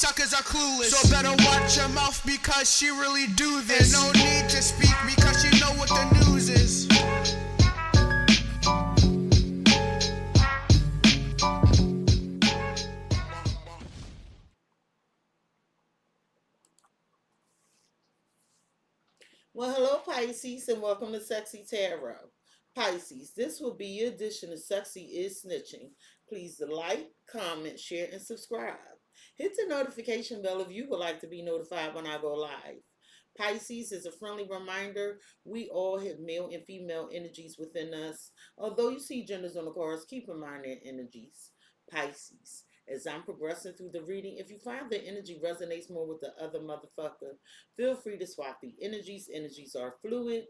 suckers are clueless. So better watch your mouth because she really do this. And no need to speak because you know what the news is. Well, hello, Pisces, and welcome to CexxiTarot. Pisces, this will be your edition of Cexxi is Snitching. Please like, comment, share, and subscribe. Hit the notification bell if you would like to be notified when I go live. Pisces is a friendly reminder we all have male and female energies within us. Although you see genders on the cards, keep in mind their energies. Pisces. As I'm progressing through the reading, if you find the energy resonates more with the other motherfucker, feel free to swap the energies. Energies are fluid.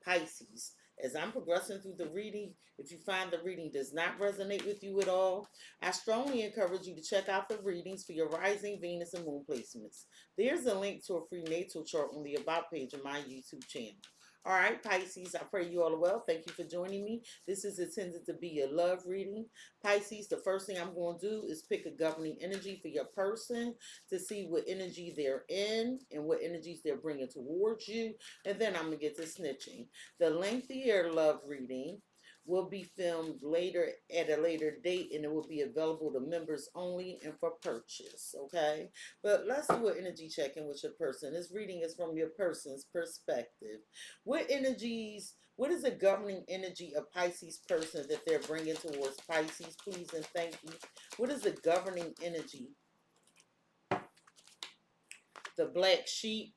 Pisces. As I'm progressing through the reading, if you find the reading does not resonate with you at all, I strongly encourage you to check out the readings for your rising Venus and moon placements. There's a link to a free natal chart on the About page of my YouTube channel. All right, Pisces, I pray you all are well. Thank you for joining me. This is intended to be a love reading. Pisces, the first thing I'm going to do is pick a governing energy for your person to see what energy they're in and what energies they're bringing towards you. And then I'm going to get to snitching. The lengthier love reading will be filmed later at a later date, and it will be available to members only and for purchase, okay? But let's do an energy check-in with your person. This reading is from your person's perspective. What is the governing energy of Pisces person that they're bringing towards Pisces, please and thank you? What is the governing energy? The black sheep,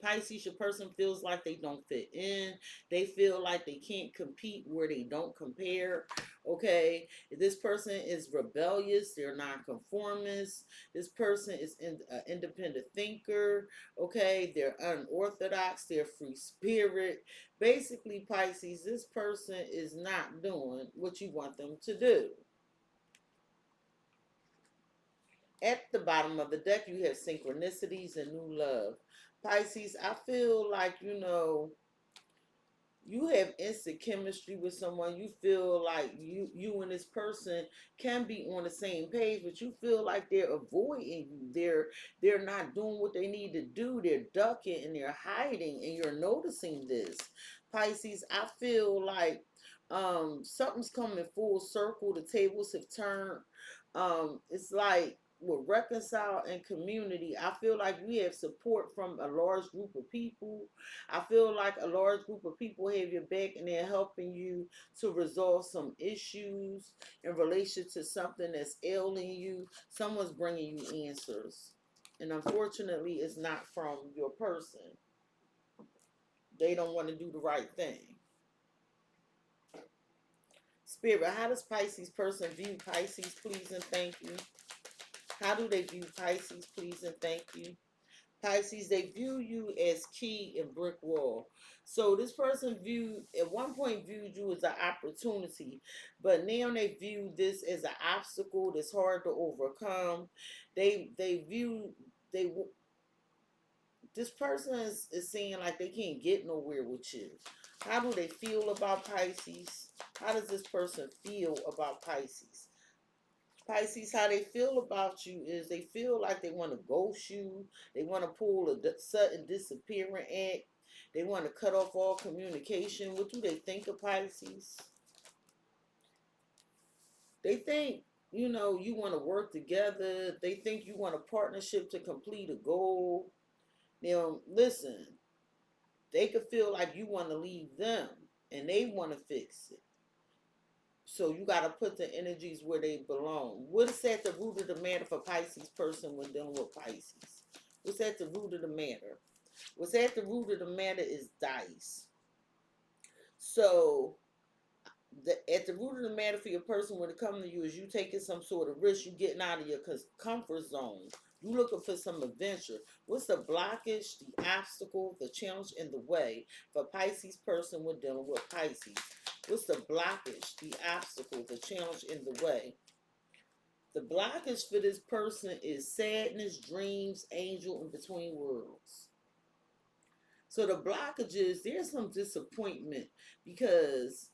Pisces, your person feels like they don't fit in. They feel like they can't compete where they don't compare. Okay, this person is rebellious. They're nonconformist. This person is an independent thinker. Okay, they're unorthodox. They're free spirit. Basically, Pisces, this person is not doing what you want them to do. At the bottom of the deck, you have synchronicities and new love. Pisces, I feel like, you have instant chemistry with someone. You feel like you and this person can be on the same page, but you feel like they're avoiding you. They're not doing what they need to do. They're ducking and they're hiding, and you're noticing this. Pisces, I feel like something's coming full circle. The tables have turned. It's like with reconcile and community, I feel like we have support from a large group of people. I feel like a large group of people have your back and they're helping you to resolve some issues in relation to something that's ailing you. Someone's bringing you answers. And unfortunately, it's not from your person. They don't want to do the right thing. Spirit, how does Pisces person view Pisces, please and thank you? How do they view Pisces, please and thank you? Pisces, they view you as key and brick wall. So this person at one point viewed you as an opportunity, but now they view this as an obstacle that's hard to overcome. This person is seeing like they can't get nowhere with you. How do they feel about Pisces? How does this person feel about Pisces? Pisces, how they feel about you is they feel like they want to ghost you. They want to pull a sudden disappearing act. They want to cut off all communication. What do they think of Pisces? They think, you want to work together. They think you want a partnership to complete a goal. Now, listen, they could feel like you want to leave them and they want to fix it. So you got to put the energies where they belong. What is at the root of the matter for Pisces person when dealing with Pisces? What's at the root of the matter? What's at the root of the matter is dice. So at the root of the matter for your person when it comes to you is you taking some sort of risk. You getting out of your comfort zone. You looking for some adventure. What's the blockage, the obstacle, the challenge in the way for Pisces person when dealing with Pisces? What's the blockage, the obstacle, the challenge in the way? The blockage for this person is sadness, dreams, angel, and between worlds. So the blockage is there's some disappointment because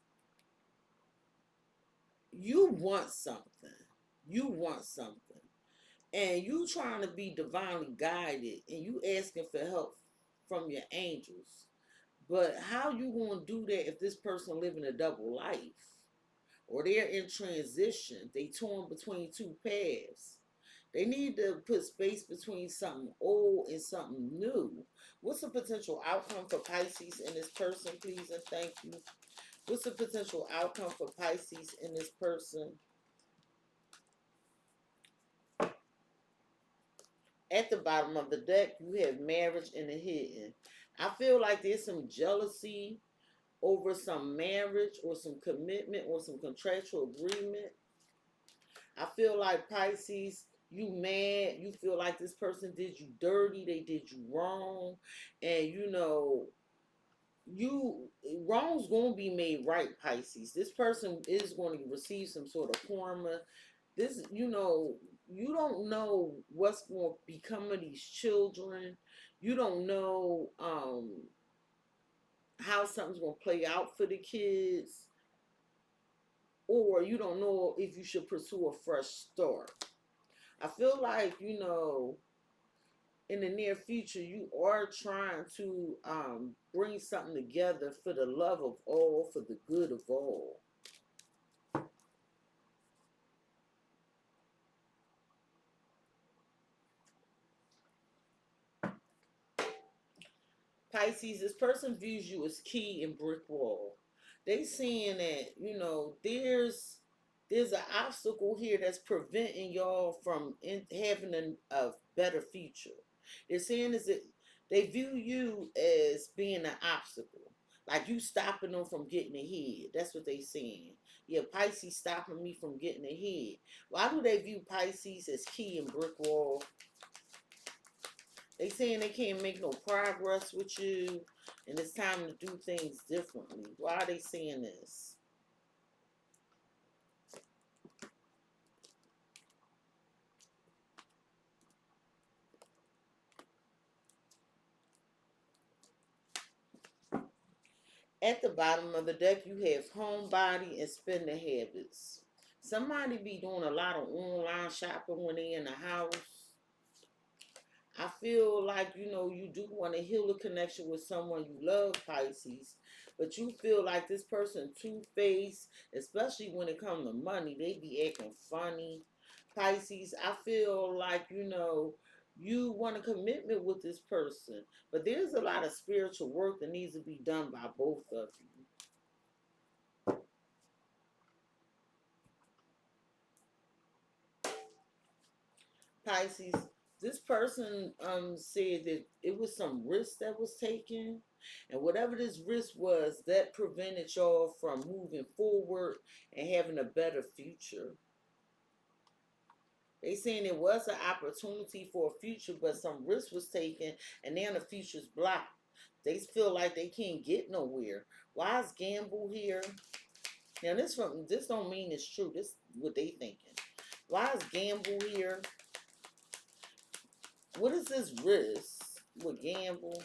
you want something. You want something. and you trying to be divinely guided, and you asking for help from your angels. But how you gonna do that if this person living a double life? Or they're in transition. They torn between two paths. They need to put space between something old and something new. What's the potential outcome for Pisces in this person, please and thank you? What's the potential outcome for Pisces in this person? At the bottom of the deck, you have marriage and the hidden. I feel like there's some jealousy over some marriage or some commitment or some contractual agreement. I feel like Pisces, you mad, you feel like this person did you dirty, they did you wrong, and you wrong's gonna be made right, Pisces. This person is going to receive some sort of karma. This, you don't know what's going to become of these children. You don't know how something's going to play out for the kids, or you don't know if you should pursue a fresh start. I feel like, in the near future, you are trying to bring something together for the love of all, for the good of all. Pisces, this person views you as key and brick wall. They saying that, there's an obstacle here that's preventing y'all from having a better future. They're saying is that they view you as being an obstacle. Like you stopping them from getting ahead. That's what they saying. Yeah, Pisces stopping me from getting ahead. Why do they view Pisces as key and brick wall? They saying they can't make no progress with you, and it's time to do things differently. Why are they saying this? At the bottom of the deck, you have homebody and spending habits. Somebody be doing a lot of online shopping when they in the house. I feel like, you do want to heal a connection with someone you love, Pisces, but you feel like this person two-faced, especially when it comes to money. They be acting funny. Pisces, I feel like, you want a commitment with this person, but there's a lot of spiritual work that needs to be done by both of you. Pisces, this person said that it was some risk that was taken, and whatever this risk was, that prevented y'all from moving forward and having a better future. They saying it was an opportunity for a future, but some risk was taken, and now the future's blocked. They feel like they can't get nowhere. Why is gamble here? Now this don't mean it's true. This is what they thinking. Why is gamble here? What is this risk with gamble?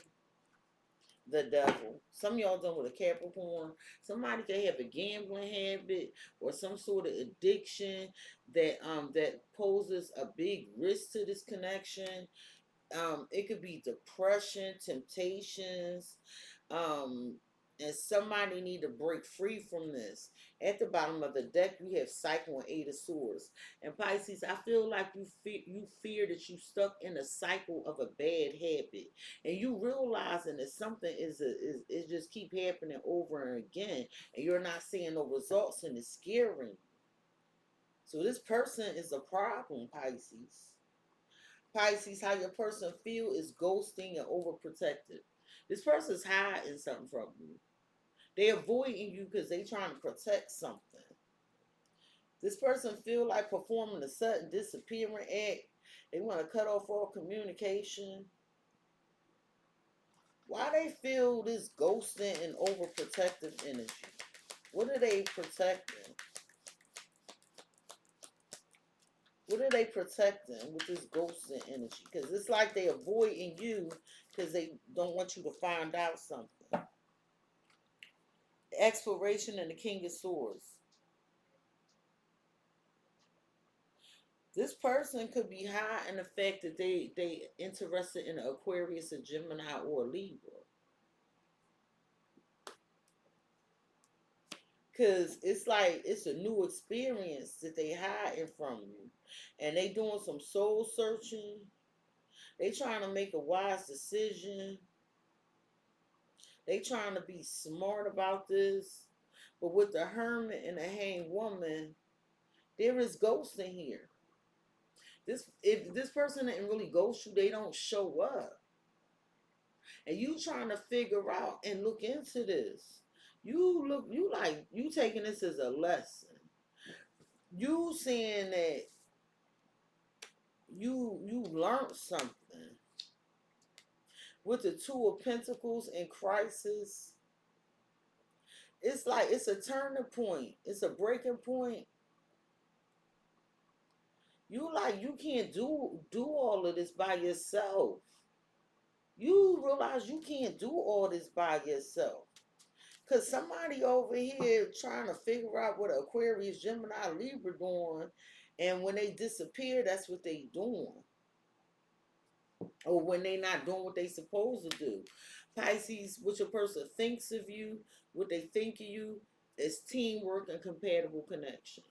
The devil. Some of y'all done with a Capricorn. Somebody could have a gambling habit or some sort of addiction that poses a big risk to this connection. It could be depression, temptations, um, and somebody need to break free from this. At the bottom of the deck, you have Cycle and Eight of Swords. And Pisces, I feel like you fear that you stuck in a cycle of a bad habit, and you realizing that something is just keep happening over and again, and you're not seeing no results, and it's scaring. So this person is a problem, Pisces. Pisces, how your person feel is ghosting and overprotective. This person's hiding something from you. They avoiding you because they trying to protect something. This person feel like performing a sudden disappearing act. They want to cut off all communication. Why they feel this ghosting and overprotective energy? What are they protecting? What are they protecting with this ghosting energy? Because it's like they avoiding you because they don't want you to find out something. Exploration and the King of Swords. This person could be high in the fact that they interested in Aquarius, a Gemini, or a Libra. Cause it's like it's a new experience that they hiding from you. And they doing some soul searching. They trying to make a wise decision. They trying to be smart about this. But with the Hermit and the Hanged Woman, there is ghosts in here. If this person didn't really ghost you, they don't show up. And you trying to figure out and look into this. You taking this as a lesson. You saying that you learned something. With the Two of Pentacles in crisis, it's like it's a turning point. It's a breaking point. You can't do all of this by yourself. You realize you can't do all this by yourself. Cause somebody over here trying to figure out what Aquarius, Gemini, Libra doing, and when they disappear, that's what they doing. Or when they not doing what they supposed to do. Pisces, what your person thinks of you, what they think of you, is teamwork and compatible connection.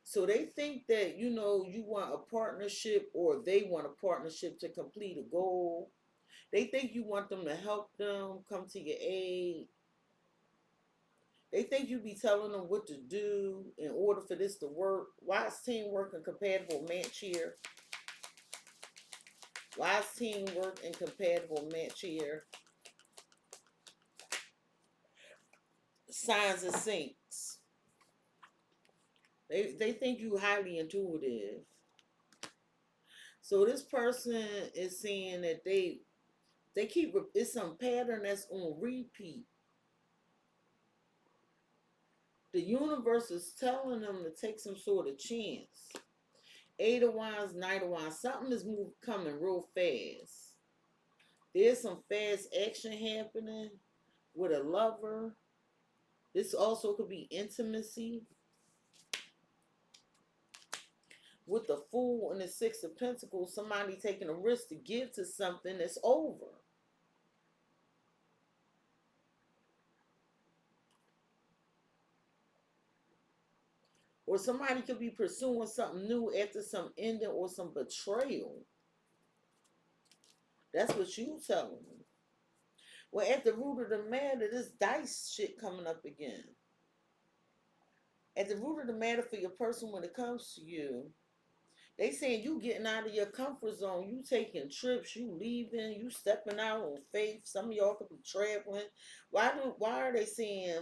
So they think that, you want a partnership, or they want a partnership to complete a goal. They think you want them to help them, come to your aid. They think you be telling them what to do in order for this to work. Why is teamwork and compatible match here? Why is teamwork and compatible match here? Signs of sinks. They think you highly intuitive. So this person is saying that they keep, it's some pattern that's on repeat. The universe is telling them to take some sort of chance. Eight of Wands, Knight of Wands. Something is coming real fast. There's some fast action happening with a lover. This also could be intimacy. With the Fool and the Six of Pentacles, somebody taking a risk to give to something that's over. Or somebody could be pursuing something new after some ending or some betrayal. That's what you telling me. Well, at the root of the matter, this dice shit coming up again. At the root of the matter for your person when it comes to you, they saying you getting out of your comfort zone. You taking trips, you leaving, you stepping out on faith. Some of y'all could be traveling. Why are they saying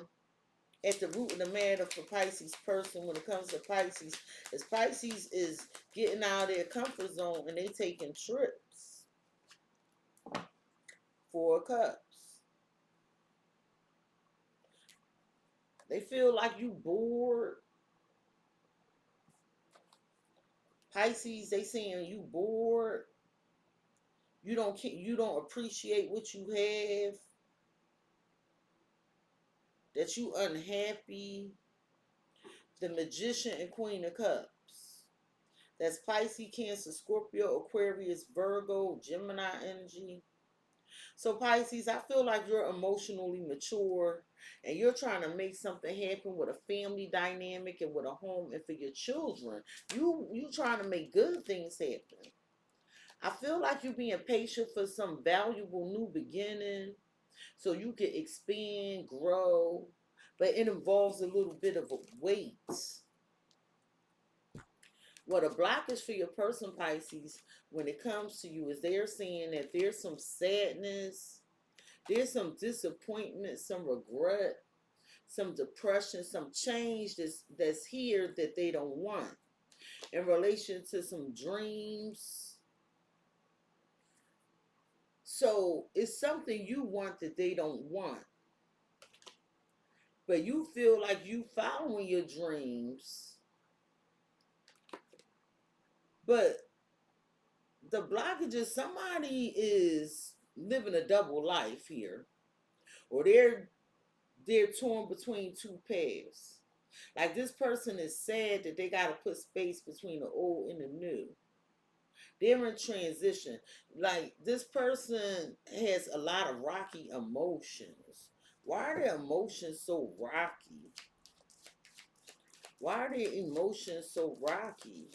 at the root of the matter for Pisces person when it comes to Pisces? Is Pisces is getting out of their comfort zone and they taking trips. Four of Cups. They feel like you bored. Pisces, they saying you bored. You don't appreciate what you have. That you unhappy. The Magician and Queen of Cups. That's Pisces, Cancer, Scorpio, Aquarius, Virgo, Gemini energy. So Pisces, I feel like you're emotionally mature and you're trying to make something happen with a family dynamic and with a home and for your children. You trying to make good things happen. I feel like you're being patient for some valuable new beginning so you can expand, grow, but it involves a little bit of a wait. What a blockage for your person, Pisces, when it comes to you is they're saying that there's some sadness, there's some disappointment, some regret, some depression, some change that's here that they don't want in relation to some dreams. So it's something you want that they don't want. But you feel like you following your dreams. But the blockage is somebody is living a double life here. Or they're torn between two paths. Like this person is sad that they got to put space between the old and the new. They're in transition. Like this person has a lot of rocky emotions. Why are their emotions so rocky? Why are their emotions so rocky?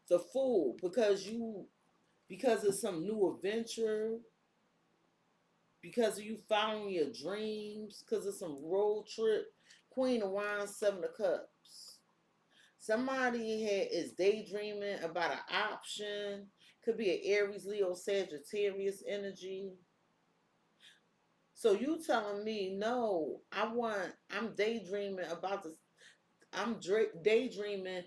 The Fool, because of some new adventure, because of you following your dreams, because of some road trip. Queen of Wands, Seven of Cups. Somebody is daydreaming about an option. Could be an Aries, Leo, Sagittarius energy. So you telling me, no, I'm daydreaming about this. I'm daydreaming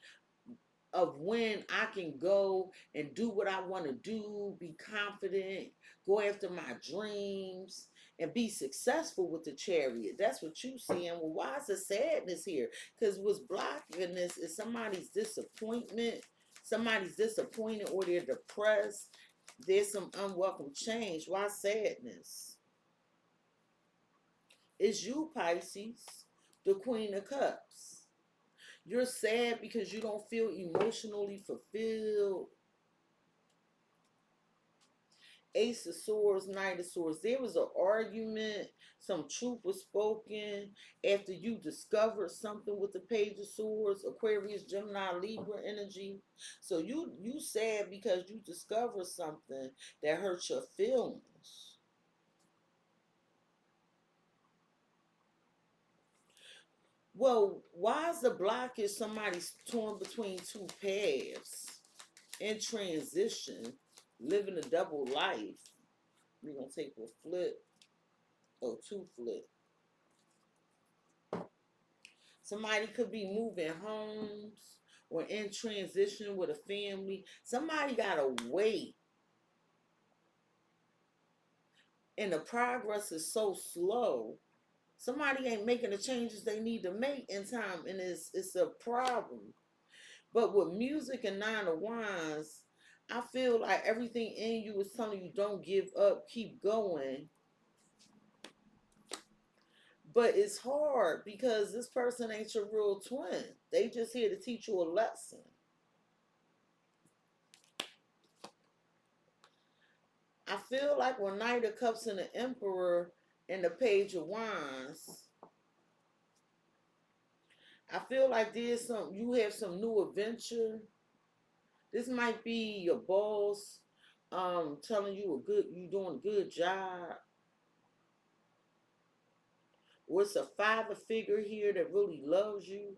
of when I can go and do what I want to do, be confident, go after my dreams, and be successful with the Chariot. That's what you saying. Well, why is the sadness here? Because what's blocking this is somebody's disappointment. Somebody's disappointed or they're depressed. There's some unwelcome change. Why sadness? It's you, Pisces, the Queen of Cups. You're sad because you don't feel emotionally fulfilled. Ace of Swords, Knight of Swords. There was an argument. Some truth was spoken after you discovered something with the Page of Swords, Aquarius, Gemini, Libra energy. So you sad because you discovered something that hurt your feelings. Well, why is the blockage somebody's torn between two paths? In transition, living a double life. We're going to take a flip or two flip. Somebody could be moving homes or in transition with a family. Somebody got to wait. And the progress is so slow. Somebody ain't making the changes they need to make in time. And it's a problem. But with music and Nine of Wands, I feel like everything in you is telling you don't give up, keep going. But it's hard because this person ain't your real twin. They just here to teach you a lesson. I feel like when Knight of Cups and the Emperor and the Page of Wands, I feel like you have some new adventure. This might be your boss telling you you doing a good job. Or it's a father figure here that really loves you.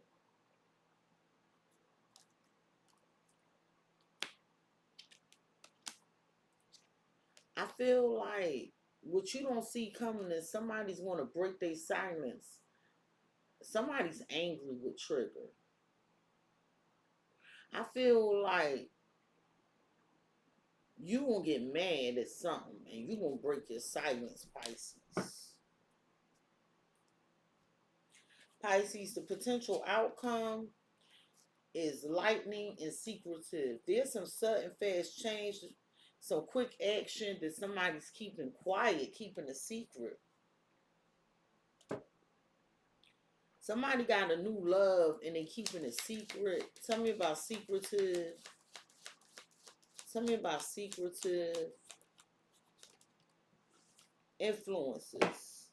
I feel like what you don't see coming is somebody's going to break their silence. Somebody's angry with Trigger. I feel like you gonna get mad at something and you gonna break your silence, Pisces. Pisces, the potential outcome is lightning and secretive. There's some sudden fast change, some quick action that somebody's keeping quiet, keeping a secret. Somebody got a new love and they keeping a secret. Tell me about secretive. Tell me about secretive influences.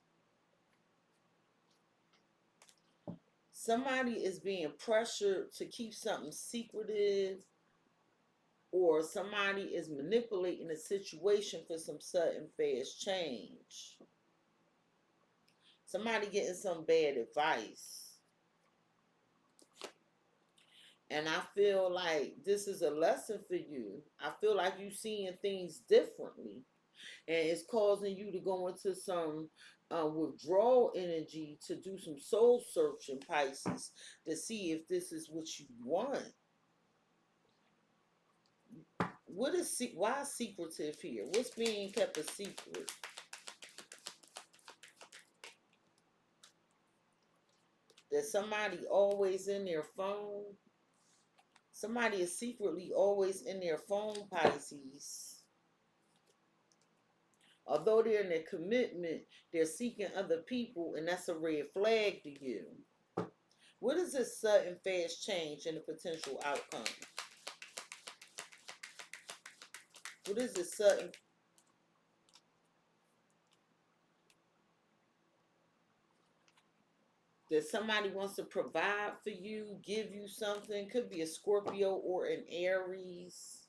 Somebody is being pressured to keep something secretive, or somebody is manipulating a situation for some sudden fast change. Somebody getting some bad advice. And I feel like this is a lesson for you. I feel like you're seeing things differently. And it's causing you to go into some withdrawal energy to do some soul searching, Pisces, to see if this is what you want. Why secretive here? What's being kept a secret? That somebody always in their phone. Somebody is secretly always in their phone, Pisces. Although they're in their commitment, they're seeking other people, and that's a red flag to you. What is this sudden fast change in the potential outcome? What is this sudden? That somebody wants to provide for you, give you something. Could be a Scorpio or an Aries.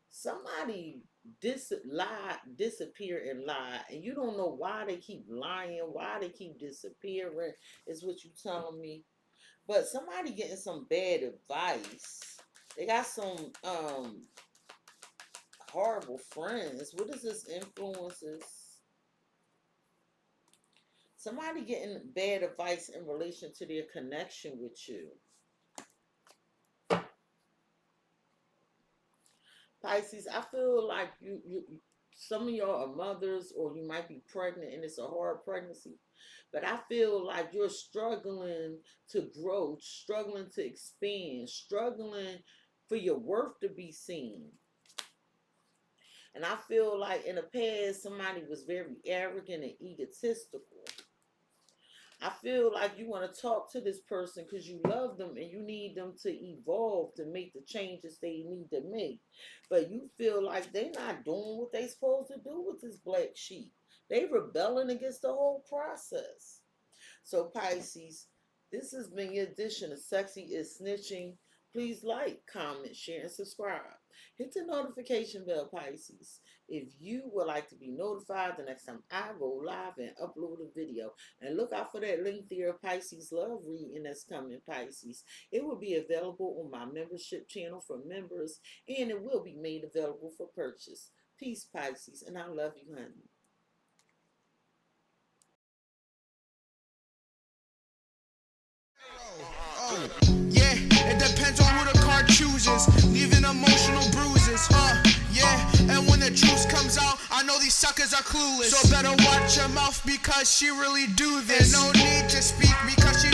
Somebody disappear and lie, and you don't know why they keep lying, why they keep disappearing, is what you telling me. But somebody getting some bad advice. They got some horrible friends. What is this influences? Somebody getting bad advice in relation to their connection with you. Pisces, I feel like you some of y'all are mothers, or you might be pregnant and it's a hard pregnancy. But I feel like you're struggling to grow, struggling to expand, struggling for your worth to be seen. And I feel like in the past, somebody was very arrogant and egotistical. I feel like you want to talk to this person because you love them and you need them to evolve to make the changes they need to make. But you feel like they're not doing what they're supposed to do with this black sheep. They rebelling against the whole process. So Pisces, this has been your edition of Cexxi is Snitching. Please like, comment, share, and subscribe. Hit the notification bell, Pisces, if you would like to be notified the next time I go live and upload a video. And look out for that link there, Pisces love reading that's coming, Pisces. It will be available on my membership channel for members, and it will be made available for purchase. Peace, Pisces, and I love you, honey. Yeah, it depends on who the card chooses, leaving emotional bruises. Yeah, and when the truth comes out, I know these suckers are clueless. So better watch your mouth because she really do this. And no need to speak because she